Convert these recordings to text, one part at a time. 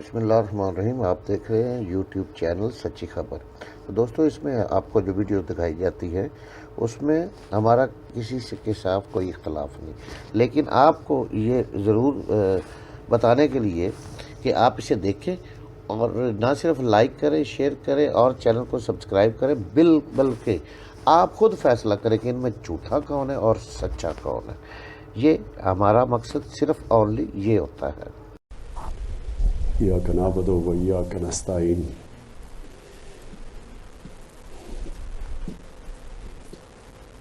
بسم اللہ الرحمن الرحیم. آپ دیکھ رہے ہیں یوٹیوب چینل سچی خبر. تو دوستوں، اس میں آپ کو جو ویڈیو دکھائی جاتی ہے اس میں ہمارا کسی سے کے ساتھ کوئی اختلاف نہیں، لیکن آپ کو یہ ضرور بتانے کے لیے کہ آپ اسے دیکھیں اور نہ صرف لائک کریں، شیئر کریں اور چینل کو سبسکرائب کریں، بلکہ آپ خود فیصلہ کریں کہ ان میں جھوٹا کون ہے اور سچا کون ہے. یہ ہمارا مقصد صرف اونلی یہ ہوتا ہے. ایاک نعبد و ایاک نستعین.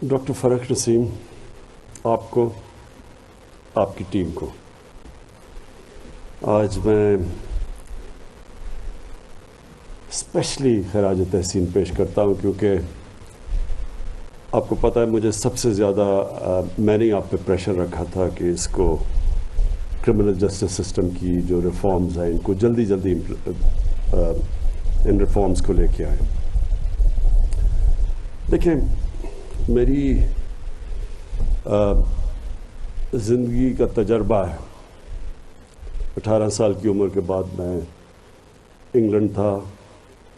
ڈاکٹر فرق نسیم، آپ کو، آپ کی ٹیم کو آج میں اسپیشلی خراج تحسین پیش کرتا ہوں، کیونکہ آپ کو پتہ ہے مجھے سب سے زیادہ میں نے آپ پہ پریشر رکھا تھا کہ اس کو کرمنل جسٹس سسٹم کی جو ریفارمز ہیں ان کو جلدی ان ریفارمز کو لے کے آئیں. دیکھیں، میری زندگی کا تجربہ ہے. 18 سال کی عمر کے بعد میں انگلینڈ تھا،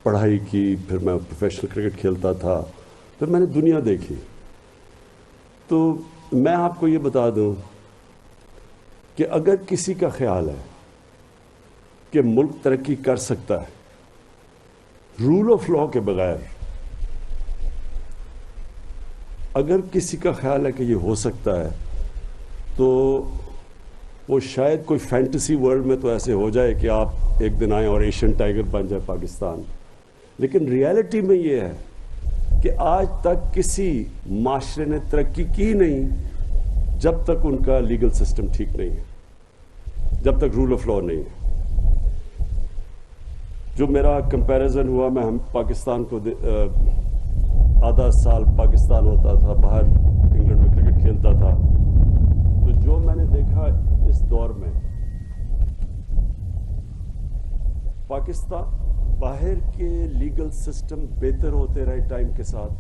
پڑھائی کی، پھر میں پروفیشنل کرکٹ کھیلتا تھا، پھر میں نے دنیا دیکھی. تو میں آپ کو یہ بتا دوں کہ اگر کسی کا خیال ہے کہ ملک ترقی کر سکتا ہے رول آف لاء کے بغیر، اگر کسی کا خیال ہے کہ یہ ہو سکتا ہے، تو وہ شاید کوئی فینٹیسی ورلڈ میں تو ایسے ہو جائے کہ آپ ایک دن آئیں اور ایشین ٹائگر بن جائے پاکستان. لیکن ریالٹی میں یہ ہے کہ آج تک کسی معاشرے نے ترقی کی نہیں جب تک ان کا لیگل سسٹم ٹھیک نہیں ہے، جب تک رول آف لاء نہیں ہے. جو میرا کمپیریزن ہوا، میں ہم پاکستان کو آدھا سال پاکستان ہوتا تھا، باہر انگلینڈ میں کرکٹ کھیلتا تھا، تو جو میں نے دیکھا اس دور میں پاکستان باہر کے لیگل سسٹم بہتر ہوتے رہے ٹائم کے ساتھ.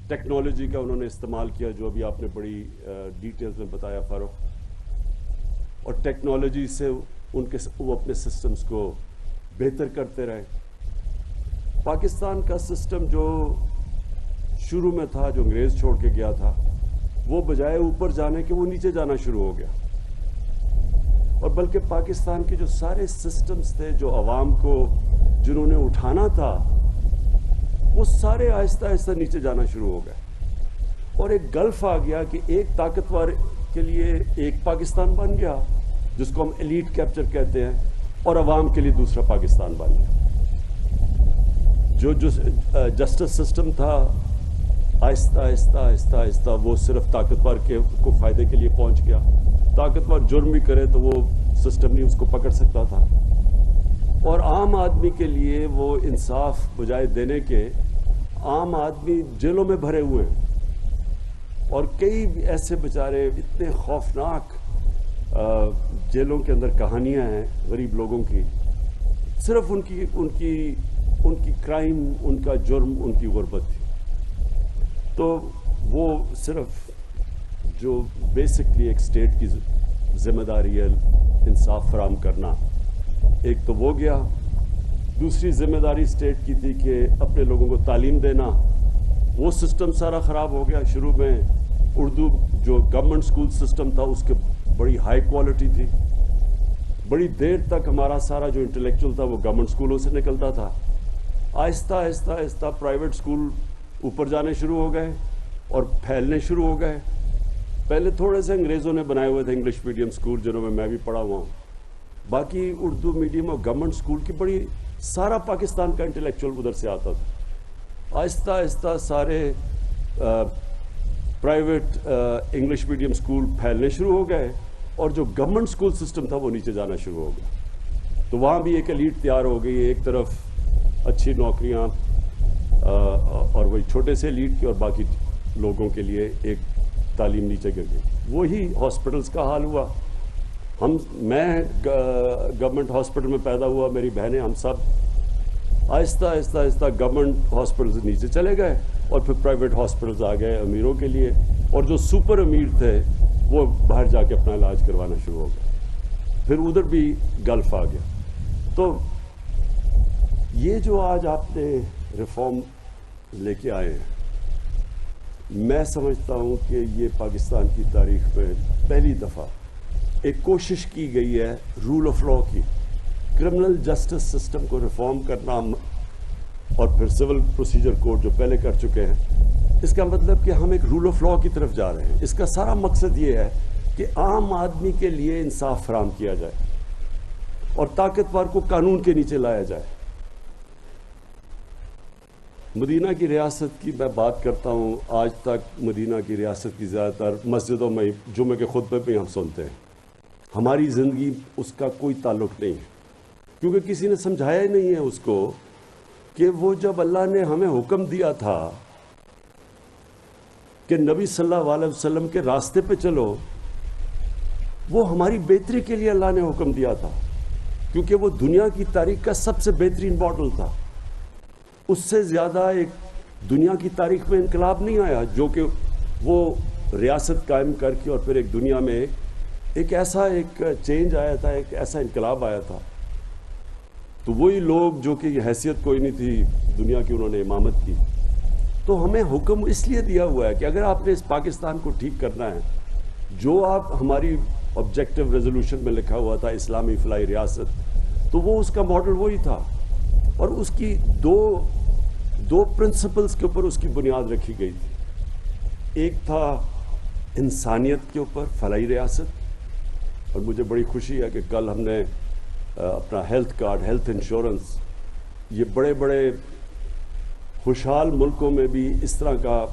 ٹیکنالوجی کا انہوں نے استعمال کیا، جو ابھی آپ نے بڑی ڈیٹیلز میں بتایا فاروق، اور ٹیکنالوجی سے وہ اپنے سسٹمز کو بہتر کرتے رہے. پاکستان کا سسٹم جو شروع میں تھا، جو انگریز چھوڑ کے گیا تھا، وہ بجائے اوپر جانے کے وہ نیچے جانا شروع ہو گیا. اور بلکہ پاکستان کے جو سارے سسٹمز تھے جو عوام کو جنہوں نے اٹھانا تھا، وہ سارے آہستہ آہستہ نیچے جانا شروع ہو گئے. اور ایک گلف آ گیا کہ ایک طاقتور کے لیے ایک پاکستان بن گیا جس کو ہم ایلیٹ کیپچر کہتے ہیں، اور عوام کے لیے دوسرا پاکستان بن گیا. جو جسٹس سسٹم تھا، آہستہ آہستہ آہستہ آہستہ وہ صرف طاقتور کو فائدے کے لیے پہنچ گیا. طاقتور جرم بھی کرے تو وہ سسٹم نہیں اس کو پکڑ سکتا تھا، اور عام آدمی کے لیے وہ انصاف بجائے دینے کے، عام آدمی جیلوں میں بھرے ہوئے ہیں. اور کئی ایسے بیچارے اتنے خوفناک جیلوں کے اندر کہانیاں ہیں غریب لوگوں کی، صرف ان کی کرائم، ان کا جرم، ان کی غربت تھی. تو وہ صرف جو بیسکلی ایک اسٹیٹ کی ذمہ داری ہے انصاف فراہم کرنا، ایک تو وہ گیا. دوسری ذمہ داری اسٹیٹ کی تھی کہ اپنے لوگوں کو تعلیم دینا، وہ سسٹم سارا خراب ہو گیا. شروع میں اردو جو گورنمنٹ سکول سسٹم تھا اس کے بڑی ہائی کوالٹی تھی، بڑی دیر تک ہمارا سارا جو انٹلیکچوئل تھا وہ گورنمنٹ سکولوں سے نکلتا تھا. آہستہ آہستہ آہستہ پرائیویٹ سکول اوپر جانے شروع ہو گئے اور پھیلنے شروع ہو گئے. پہلے تھوڑے سے انگریزوں نے بنائے ہوئے تھے انگلش میڈیم سکول، جنہوں میں بھی پڑھا ہوا ہوں. باقی اردو میڈیم اور گورنمنٹ سکول کی بڑی سارا پاکستان کا انٹلیکچوئل ادھر سے آتا تھا. آہستہ آہستہ سارے پرائیویٹ انگلش میڈیم سکول پھیلنے شروع ہو گئے، اور جو گورنمنٹ سکول سسٹم تھا وہ نیچے جانا شروع ہو گیا. تو وہاں بھی ایک ایلیٹ تیار ہو گئی، ایک طرف اچھی نوکریاں اور وہی چھوٹے سے ایلیٹ کی، اور باقی لوگوں کے لیے ایک تعلیم نیچے گر گئی. وہی ہاسپٹلس کا حال ہوا. میں گورنمنٹ ہاسپٹل میں پیدا ہوا، میری بہنیں، ہم سب آہستہ آہستہ آہستہ گورنمنٹ ہاسپٹلز نیچے چلے گئے، اور پھر پرائیویٹ ہاسپٹلز آ گئے امیروں کے لیے، اور جو سپر امیر تھے وہ باہر جا کے اپنا علاج کروانا شروع ہو گئے. پھر ادھر بھی گلف آ گیا. تو یہ جو آج آپ نے ریفارم لے کے آئے ہیں، میں سمجھتا ہوں کہ یہ پاکستان کی تاریخ میں پہلی دفعہ ایک کوشش کی گئی ہے رول آف لا کی. کرمنل جسٹس سسٹم کو ریفارم کرنا اور پھر سول پروسیجر کوڈ جو پہلے کر چکے ہیں، اس کا مطلب کہ ہم ایک رول آف لا کی طرف جا رہے ہیں. اس کا سارا مقصد یہ ہے کہ عام آدمی کے لیے انصاف فراہم کیا جائے اور طاقتور کو قانون کے نیچے لایا جائے. مدینہ کی ریاست کی میں بات کرتا ہوں. آج تک مدینہ کی ریاست کی زیادہ تر مسجدوں میں جمعے کے خطبے پہ ہم سنتے ہیں. ہماری زندگی اس کا کوئی تعلق نہیں ہے، کیونکہ کسی نے سمجھایا ہی نہیں ہے اس کو کہ وہ جب اللہ نے ہمیں حکم دیا تھا کہ نبی صلی اللہ علیہ وسلم کے راستے پہ چلو، وہ ہماری بہتری کے لیے اللہ نے حکم دیا تھا، کیونکہ وہ دنیا کی تاریخ کا سب سے بہترین ماڈل تھا. اس سے زیادہ ایک دنیا کی تاریخ میں انقلاب نہیں آیا جو کہ وہ ریاست قائم کر کے اور پھر ایک دنیا میں ایک ایسا ایک چینج آیا تھا، ایک ایسا انقلاب آیا تھا. تو وہی لوگ جو کہ یہ حیثیت کوئی نہیں تھی دنیا کی، انہوں نے امامت کی. تو ہمیں حکم اس لیے دیا ہوا ہے کہ اگر آپ نے اس پاکستان کو ٹھیک کرنا ہے، جو آپ ہماری آبجیکٹو ریزولوشن میں لکھا ہوا تھا اسلامی فلاحی ریاست، تو وہ اس کا ماڈل وہی تھا. اور اس کی دو پرنسپلز کے اوپر اس کی بنیاد رکھی گئی تھی. ایک تھا انسانیت کے اوپر فلاحی ریاست، اور مجھے بڑی خوشی ہے کہ کل ہم نے اپنا ہیلتھ کارڈ، ہیلتھ انشورنس، یہ بڑے بڑے خوشحال ملکوں میں بھی اس طرح کا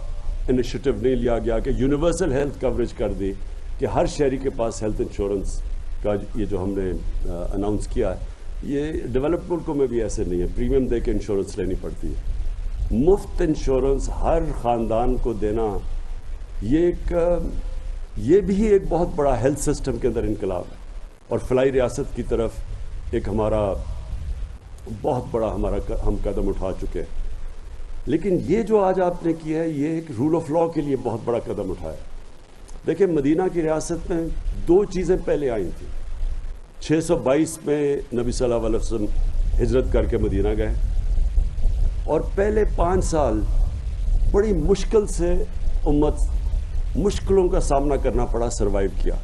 انیشیٹو نہیں لیا گیا کہ یونیورسل ہیلتھ کوریج کر دی کہ ہر شہری کے پاس ہیلتھ انشورنس کا یہ جو ہم نے اناؤنس کیا ہے. یہ ڈیولپڈ ملکوں میں بھی ایسے نہیں ہے، پریمیم دے کے انشورنس لینی پڑتی ہے. مفت انشورنس ہر خاندان کو دینا، یہ بھی ایک بہت بڑا ہیلتھ سسٹم کے اندر انقلاب ہے. اور فلاحی ریاست کی طرف ایک ہمارا بہت بڑا ہم قدم اٹھا چکے ہیں. لیکن یہ جو آج آپ نے کیا ہے، یہ ایک رول آف لا کے لیے بہت بڑا قدم اٹھایا. دیکھیں، مدینہ کی ریاست میں دو چیزیں پہلے آئی تھیں. 622 میں نبی صلی اللہ علیہ وسلم ہجرت کر کے مدینہ گئے، اور پہلے 5 سال بڑی مشکل سے امت مشکلوں کا سامنا کرنا پڑا، سروائیو کیا،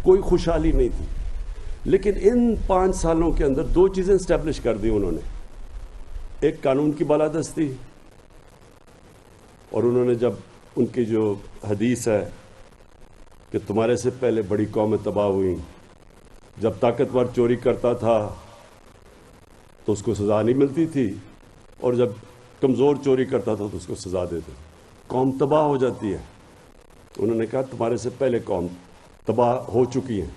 کوئی خوشحالی نہیں تھی. لیکن ان 5 سالوں کے اندر دو چیزیں اسٹیبلش کر دی انہوں نے. ایک قانون کی بالادستی، اور انہوں نے جب ان کی جو حدیث ہے کہ تمہارے سے پہلے بڑی قومیں تباہ ہوئیں، جب طاقتور چوری کرتا تھا تو اس کو سزا نہیں ملتی تھی، اور جب کمزور چوری کرتا تھا تو اس کو سزا دیتے، قوم تباہ ہو جاتی ہے. انہوں نے کہا تمہارے سے پہلے قوم تباہ ہو چکی ہیں.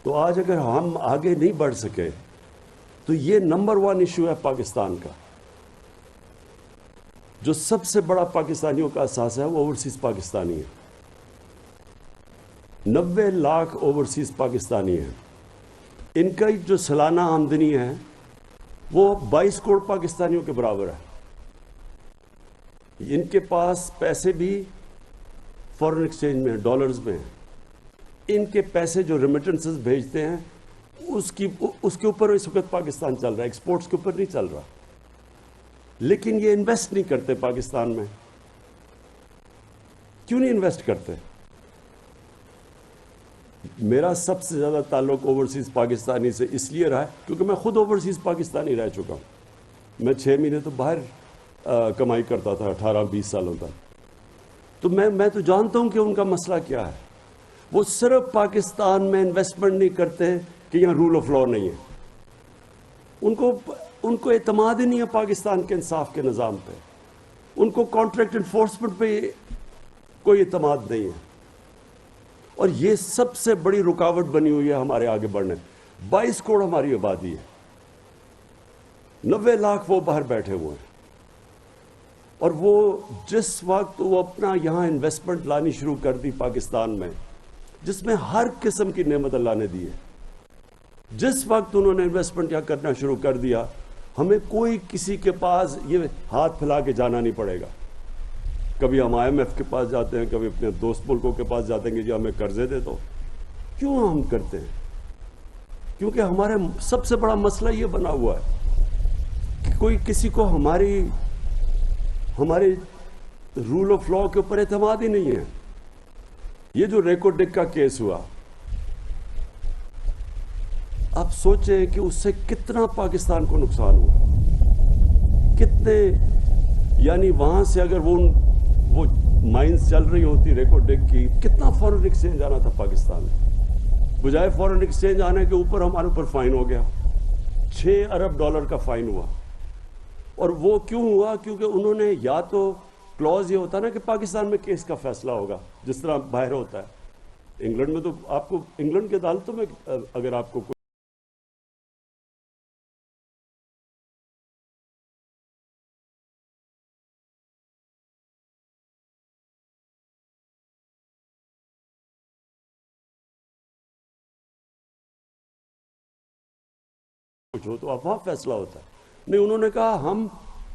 تو آج اگر ہم آگے نہیں بڑھ سکے تو یہ نمبر 1 ایشو ہے پاکستان کا. جو سب سے بڑا پاکستانیوں کا احساس ہے وہ اوورسیز پاکستانی ہے. 90 لاکھ اوورسیز پاکستانی ہیں. ان کا جو سالانہ آمدنی ہے وہ 22 کروڑ پاکستانیوں کے برابر ہے. ان کے پاس پیسے بھی فورن ایکسچینج میں ڈالرز میں ہیں. ان کے پیسے جو ریمیٹنسز بھیجتے ہیں اس کے اوپر اس وقت پاکستان چل رہا ہے، ایکسپورٹس کے اوپر نہیں چل رہا. لیکن یہ انویسٹ نہیں کرتے پاکستان میں. کیوں نہیں انویسٹ کرتے؟ میرا سب سے زیادہ تعلق اوورسیز پاکستانی سے اس لیے رہا ہے کیونکہ میں خود اوورسیز پاکستانی رہ چکا ہوں. میں 6 مہینے تو باہر کمائی کرتا تھا 18-20 سالوں تک. تو میں تو جانتا ہوں کہ ان کا مسئلہ کیا ہے. وہ صرف پاکستان میں انویسٹمنٹ نہیں کرتے کہ یہاں رول آف لا نہیں ہے. ان کو اعتماد ہی نہیں ہے پاکستان کے انصاف کے نظام پہ. ان کو کانٹریکٹ انفورسمنٹ پہ کوئی اعتماد نہیں ہے. اور یہ سب سے بڑی رکاوٹ بنی ہوئی ہے ہمارے آگے بڑھنے. 22 کروڑ ہماری آبادی ہے، 90 لاکھ وہ باہر بیٹھے ہوئے ہیں. اور وہ جس وقت وہ اپنا یہاں انویسٹمنٹ لانی شروع کر دی پاکستان میں، جس میں ہر قسم کی نعمت اللہ نے دی ہے، جس وقت انہوں نے انویسٹمنٹ یہاں کرنا شروع کر دیا، ہمیں کوئی کسی کے پاس یہ ہاتھ پھیلا کے جانا نہیں پڑے گا. کبھی ہم IMF کے پاس جاتے ہیں، کبھی اپنے دوست ملکوں کے پاس جاتے ہیں کہ جی ہمیں قرضے دے دو. کیوں ہم کرتے ہیں؟ کیونکہ ہمارے سب سے بڑا مسئلہ یہ بنا ہوا ہے کہ کوئی کسی کو ہمارے رول آف لا کے اوپر اعتماد ہی نہیں ہے. یہ جو ریکو ڈک کا کیس ہوا، آپ سوچیں کہ اس سے کتنا پاکستان کو نقصان ہوا، کتنے، یعنی وہاں سے اگر وہ مائنز چل رہی ہوتی ریکو ڈک کی، کتنا فورن ایکسچینج آنا تھا پاکستان میں. بجائے فورن ایکسچینج آنے کے اوپر ہمارے اوپر فائن ہو گیا، $6 ارب کا فائن ہوا. اور وہ کیوں ہوا؟ کیونکہ انہوں نے یا تو کلوز یہ ہوتا نا کہ پاکستان میں کیس کا فیصلہ ہوگا جس طرح باہر ہوتا ہے. انگلینڈ میں تو آپ کو، انگلینڈ کی عدالتوں میں اگر آپ کو کچھ ہو تو اب وہاں فیصلہ ہوتا ہے. نہیں، انہوں نے کہا ہم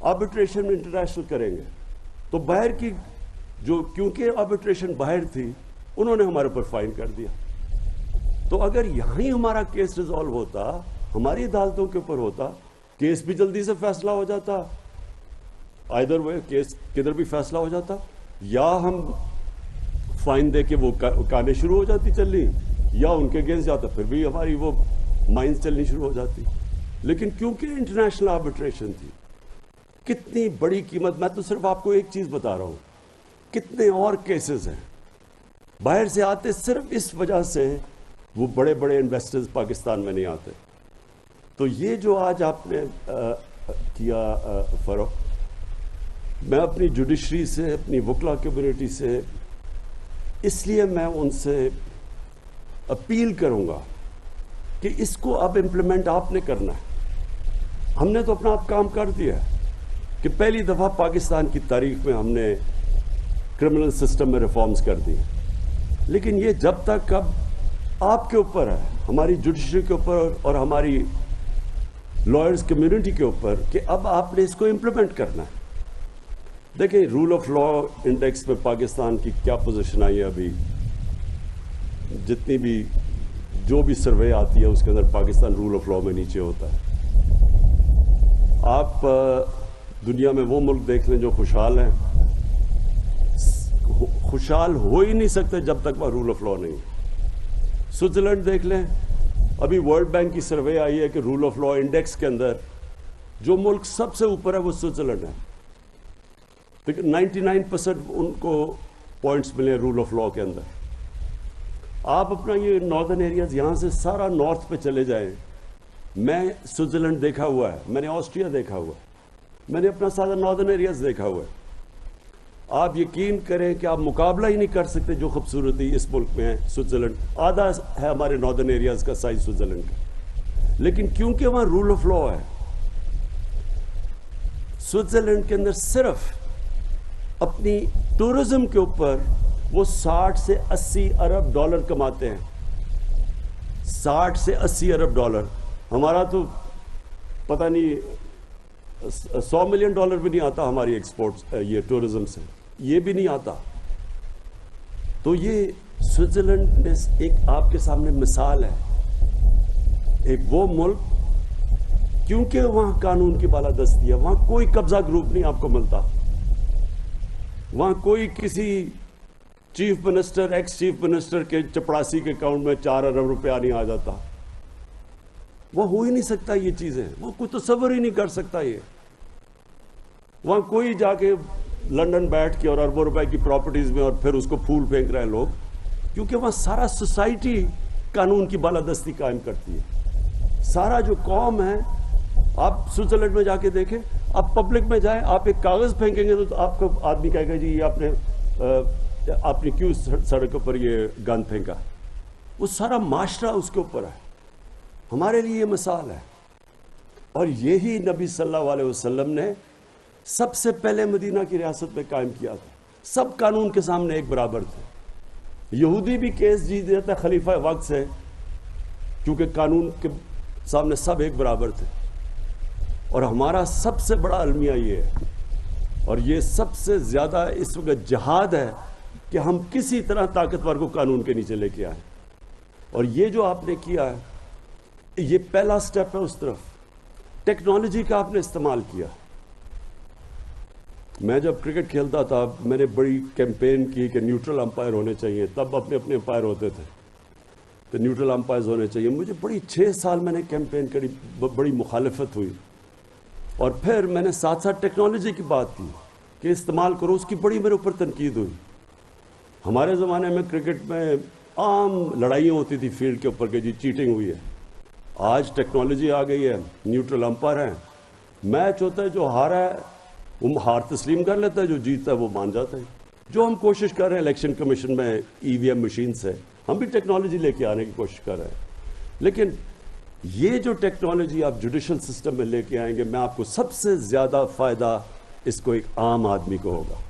آربیٹریشن انٹرنیشنل کریں گے. تو باہر کی جو، کیونکہ آربیٹریشن باہر تھی، انہوں نے ہمارے اوپر فائن کر دیا. تو اگر یہاں ہی ہمارا کیس ریزالو ہوتا، ہماری عدالتوں کے اوپر ہوتا، کیس بھی جلدی سے فیصلہ ہو جاتا، آئدر وے کیس کدھر بھی فیصلہ ہو جاتا، یا ہم فائن دے کے وہ کانیں شروع ہو جاتی چلنی، یا ان کے اگینسٹ جاتا، پھر بھی ہماری وہ مائنز چلنی شروع ہو جاتی. لیکن کیونکہ انٹرنیشنل آربیٹریشن تھی، کتنی بڑی قیمت. میں تو صرف آپ کو ایک چیز بتا رہا ہوں، کتنے اور کیسز ہیں باہر سے آتے صرف اس وجہ سے وہ بڑے بڑے انویسٹرز پاکستان میں نہیں آتے. تو یہ جو آج آپ نے کیا فروغ، میں اپنی جوڈیشری سے، اپنی وکلا کمیونٹی سے، اس لیے میں ان سے اپیل کروں گا کہ اس کو اب امپلیمنٹ آپ نے کرنا ہے. ہم نے تو اپنا آپ کام کر دیا ہے کہ پہلی دفعہ پاکستان کی تاریخ میں ہم نے کرمنل سسٹم میں ریفارمز کر دی، لیکن یہ جب تک اب آپ کے اوپر ہے، ہماری جوڈیشری کے اوپر اور ہماری لائرز کمیونٹی کے اوپر، کہ اب آپ نے اس کو امپلیمنٹ کرنا ہے. دیکھیں رول آف لا انڈیکس میں پاکستان کی کیا پوزیشن آئی ہے ابھی، جتنی بھی جو بھی سروے آتی ہے اس کے اندر پاکستان رول آف لا میں نیچے ہوتا ہے. آپ دنیا میں وہ ملک دیکھ لیں جو خوشحال ہیں، خوشحال ہو ہی نہیں سکتے جب تک وہ رول آف لا نہیں. سوئٹزرلینڈ دیکھ لیں، ابھی ورلڈ بینک کی سروے آئی ہے کہ رول آف لا انڈیکس کے اندر جو ملک سب سے اوپر ہے وہ سوئٹزرلینڈ ہے. لیکن 99% ان کو پوائنٹس ملے رول آف لا کے اندر. آپ اپنا یہ ناردرن ایریاز، یہاں سے سارا نارتھ پہ چلے جائیں. میں سوئٹزرلینڈ دیکھا ہوا ہے، میں نے آسٹریا دیکھا ہوا ہے، میں نے اپنا سارا ناردرن ایریاز دیکھا ہوا ہے. آپ یقین کریں کہ آپ مقابلہ ہی نہیں کر سکتے جو خوبصورتی اس ملک میں ہے. سوئٹزرلینڈ آدھا ہے ہمارے ناردرن ایریاز کا سائز سوئٹزرلینڈ کا، لیکن کیونکہ وہاں رول آف لا ہے. سوئٹزرلینڈ کے اندر صرف اپنی ٹورزم کے اوپر وہ $60 سے $80 ارب کماتے ہیں. $60 سے $80 ارب. ہمارا تو پتہ نہیں $100 ملین بھی نہیں آتا ہماری ایکسپورٹ یہ ٹورزم سے، یہ بھی نہیں آتا. تو یہ سوئٹزرلینڈ ایک آپ کے سامنے مثال ہے، ایک وہ ملک کیونکہ وہاں قانون کی بالادستی ہے، وہاں کوئی قبضہ گروپ نہیں آپ کو ملتا، وہاں کوئی کسی chief minister, x chief minister کے چپڑاسی کے اکاؤنٹ میں $4 ارب نہیں آ جاتا. وہ ہو ہی نہیں سکتا یہ چیزیں، وہ کوئی تصور ہی نہیں کر سکتا. یہ وہاں کوئی جا کے لنڈن بیٹھ کے اور اربوں روپے کی پراپرٹیز میں اور پھر اس کو پھول پھینک رہے ہیں لوگ، کیونکہ وہاں سارا سوسائٹی قانون کی بالادستی قائم کرتی ہے. سارا جو قوم ہے، آپ سوئٹزرلینڈ میں جا کے دیکھیں، آپ پبلک میں جائیں، آپ ایک کاغذ پھینکیں گے تو آپ کو آدمی کہے گا جی یہ آپ نے کیوں سڑک پر یہ گند پھینکا. وہ سارا معاشرہ اس کے اوپر ہے. ہمارے لیے یہ مثال ہے. اور یہی نبی صلی اللہ علیہ وسلم نے سب سے پہلے مدینہ کی ریاست میں قائم کیا تھا. سب قانون کے سامنے ایک برابر تھے. یہودی بھی کیس جیت دیتا خلیفہ وقت سے، کیونکہ قانون کے سامنے سب ایک برابر تھے. اور ہمارا سب سے بڑا المیہ یہ ہے، اور یہ سب سے زیادہ اس وقت جہاد ہے کہ ہم کسی طرح طاقتور کو قانون کے نیچے لے کے آئیں. اور یہ جو آپ نے کیا ہے، یہ پہلا سٹیپ ہے اس طرف. ٹیکنالوجی کا آپ نے استعمال کیا. میں جب کرکٹ کھیلتا تھا میں نے بڑی کیمپین کی کہ نیوٹرل امپائر ہونے چاہیے. تب اپنے اپنے امپائر ہوتے تھے تو نیوٹرل امپائرز ہونے چاہیے. مجھے بڑی 6 سال میں نے کیمپین کری, بڑی مخالفت ہوئی. اور پھر میں نے ساتھ ساتھ ٹیکنالوجی کی بات کی کہ استعمال کرو. اس کی بڑی میرے اوپر تنقید ہوئی. ہمارے زمانے میں کرکٹ میں عام لڑائیاں ہوتی تھی فیلڈ کے اوپر کہ جی چیٹنگ ہوئی ہے. آج ٹیکنالوجی آ گئی ہے, نیوٹرل امپائر ہیں, میچ ہوتا ہے, جو ہارا ہے وہ ہار تسلیم کر لیتا ہے, جو جیتتا ہے وہ مان جاتا ہے. جو ہم کوشش کر رہے ہیں الیکشن کمیشن میں ای وی ایم مشین سے, ہم بھی ٹیکنالوجی لے کے آنے کی کوشش کر رہے ہیں. لیکن یہ جو ٹیکنالوجی آپ جوڈیشل سسٹم میں لے کے آئیں گے, میں آپ کو سب سے زیادہ فائدہ اس کو ایک عام آدمی کو ہوگا.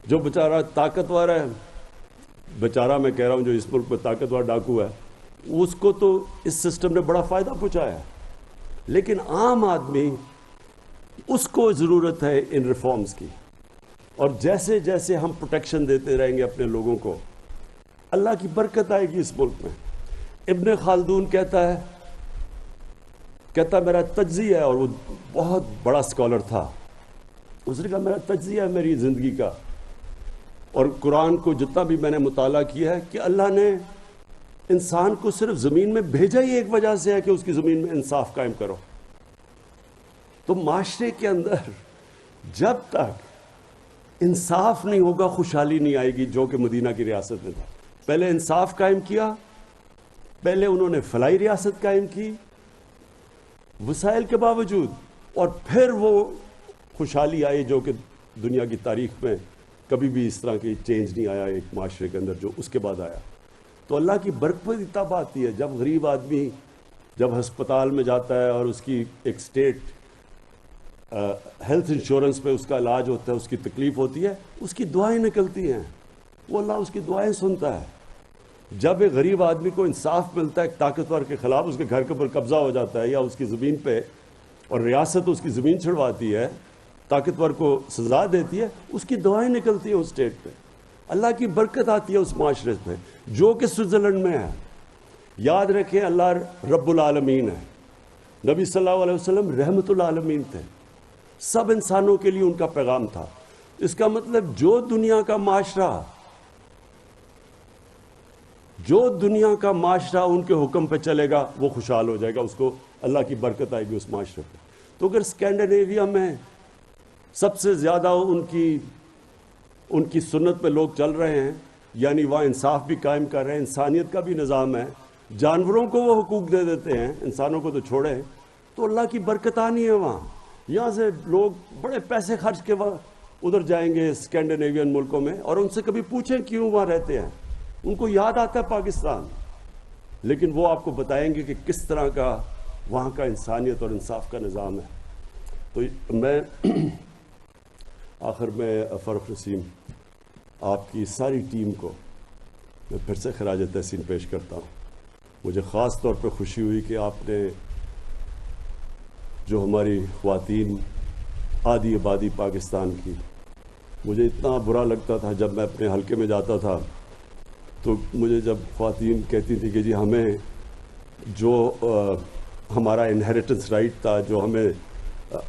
جو بیچارہ طاقتور ہے, بیچارہ میں کہہ رہا ہوں جو اس ملک میں طاقتور ڈاکو ہے, اس کو تو اس سسٹم نے بڑا فائدہ پہنچایا ہے. لیکن عام آدمی, اس کو ضرورت ہے ان ریفارمز کی. اور جیسے جیسے ہم پروٹیکشن دیتے رہیں گے اپنے لوگوں کو, اللہ کی برکت آئے گی اس ملک میں. ابن خلدون کہتا ہے میرا تجزیہ ہے, اور وہ بہت بڑا اسکالر تھا. اس نے کہا میرا تجزیہ ہے میری زندگی کا اور قرآن کو جتنا بھی میں نے مطالعہ کیا ہے, کہ اللہ نے انسان کو صرف زمین میں بھیجا ہی ایک وجہ سے ہے کہ اس کی زمین میں انصاف قائم کرو. تو معاشرے کے اندر جب تک انصاف نہیں ہوگا خوشحالی نہیں آئے گی, جو کہ مدینہ کی ریاست میں تھا. پہلے انصاف قائم کیا, پہلے انہوں نے فلاحی ریاست قائم کی وسائل کے باوجود, اور پھر وہ خوشحالی آئی جو کہ دنیا کی تاریخ میں کبھی بھی اس طرح کی چینج نہیں آیا ایک معاشرے کے اندر جو اس کے بعد آیا. تو اللہ کی برکت تب آتی ہے جب غریب آدمی جب ہسپتال میں جاتا ہے اور اس کی ایک اسٹیٹ ہیلتھ انشورنس پہ اس کا علاج ہوتا ہے, اس کی تکلیف ہوتی ہے, اس کی دعائیں نکلتی ہیں, وہ اللہ اس کی دعائیں سنتا ہے. جب ایک غریب آدمی کو انصاف ملتا ہے ایک طاقتور کے خلاف, اس کے گھر کے اوپر قبضہ ہو جاتا ہے یا اس کی زمین پہ, اور ریاست اس کی زمین چھڑواتی ہے, طاقتور کو سزا دیتی ہے, اس کی دعائیں نکلتی ہیں اس اسٹیٹ پہ. اللہ کی برکت آتی ہے اس معاشرے پہ جو کہ سوئٹزرلینڈ میں ہے. یاد رکھیں اللہ رب العالمین ہے, نبی صلی اللہ علیہ وسلم رحمت العالمین تھے, سب انسانوں کے لیے ان کا پیغام تھا. اس کا مطلب جو دنیا کا معاشرہ ان کے حکم پہ چلے گا وہ خوشحال ہو جائے گا, اس کو اللہ کی برکت آئے گی اس معاشرے پہ. تو اگر اسکینڈینیویا میں سب سے زیادہ ان کی سنت پہ لوگ چل رہے ہیں, یعنی وہاں انصاف بھی قائم کر رہے ہیں, انسانیت کا بھی نظام ہے, جانوروں کو وہ حقوق دے دیتے ہیں, انسانوں کو تو چھوڑیں, تو اللہ کی برکت آنی ہے وہاں. یہاں سے لوگ بڑے پیسے خرچ کے ادھر جائیں گے اسکینڈینیوین ملکوں میں, اور ان سے کبھی پوچھیں کیوں وہاں رہتے ہیں, ان کو یاد آتا ہے پاکستان, لیکن وہ آپ کو بتائیں گے کہ کس طرح کا وہاں کا انسانیت اور انصاف کا نظام ہے. تو میں آخر میں فاروق نسیم آپ کی ساری ٹیم کو میں پھر سے خراج تحسین پیش کرتا ہوں. مجھے خاص طور پہ خوشی ہوئی کہ آپ نے جو ہماری خواتین آدھی آبادی پاکستان کی, مجھے اتنا برا لگتا تھا جب میں اپنے حلقے میں جاتا تھا تو مجھے جب خواتین کہتی تھی کہ جی ہمیں جو ہمارا انہیریٹنس رائٹ تھا, جو ہمیں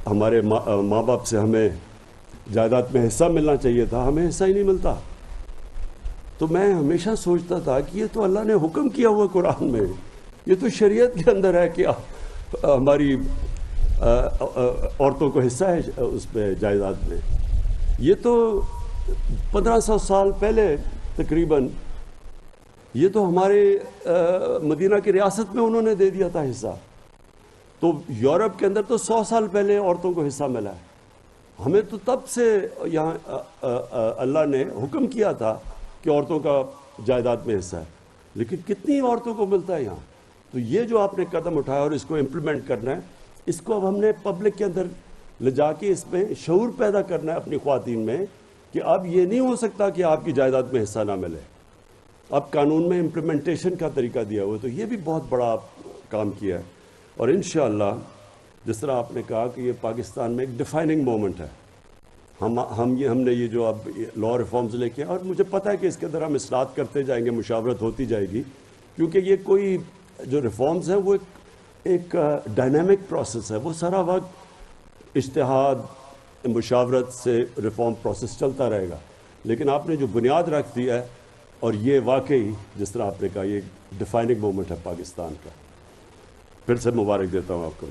ہمارے ماں باپ سے ہمیں جائیداد میں حصہ ملنا چاہیے تھا, ہمیں حصہ ہی نہیں ملتا. تو میں ہمیشہ سوچتا تھا کہ یہ تو اللہ نے حکم کیا ہوا قرآن میں, یہ تو شریعت کے اندر ہے کہ ہماری عورتوں کو حصہ ہے اس پہ جائیداد میں. یہ تو 1500 سال پہلے تقریباً یہ تو ہمارے مدینہ کی ریاست میں انہوں نے دے دیا تھا حصہ. تو یورپ کے اندر تو 100 سال پہلے عورتوں کو حصہ ملا ہے. ہمیں تو تب سے یہاں اللہ نے حکم کیا تھا کہ عورتوں کا جائیداد میں حصہ ہے, لیکن کتنی عورتوں کو ملتا ہے یہاں. تو یہ جو آپ نے قدم اٹھایا اور اس کو امپلیمنٹ کرنا ہے, اس کو اب ہم نے پبلک کے اندر لے جا کے اس میں شعور پیدا کرنا ہے اپنی خواتین میں کہ اب یہ نہیں ہو سکتا کہ آپ کی جائیداد میں حصہ نہ ملے. اب قانون میں امپلیمنٹیشن کا طریقہ دیا ہوا ہے, تو یہ بھی بہت بڑا کام کیا ہے. اور انشاءاللہ جس طرح آپ نے کہا کہ یہ پاکستان میں ایک ڈیفائننگ مومنٹ ہے, ہم نے یہ جو اب لا ریفارمز لے کے, اور مجھے پتہ ہے کہ اس کے اندر ہم اصلاحات کرتے جائیں گے, مشاورت ہوتی جائے گی, کیونکہ یہ کوئی جو ریفارمز ہیں وہ ایک ڈائنامک پروسیس ہے، وہ سارا وقت اجتہاد مشاورت سے ریفارم پروسیس چلتا رہے گا، لیکن آپ نے جو بنیاد رکھ دیا ہے، اور یہ واقعی جس طرح آپ نے کہا یہ ڈیفائننگ مومنٹ ہے پاکستان کا. پھر سے مبارک دیتا ہوں آپ کو.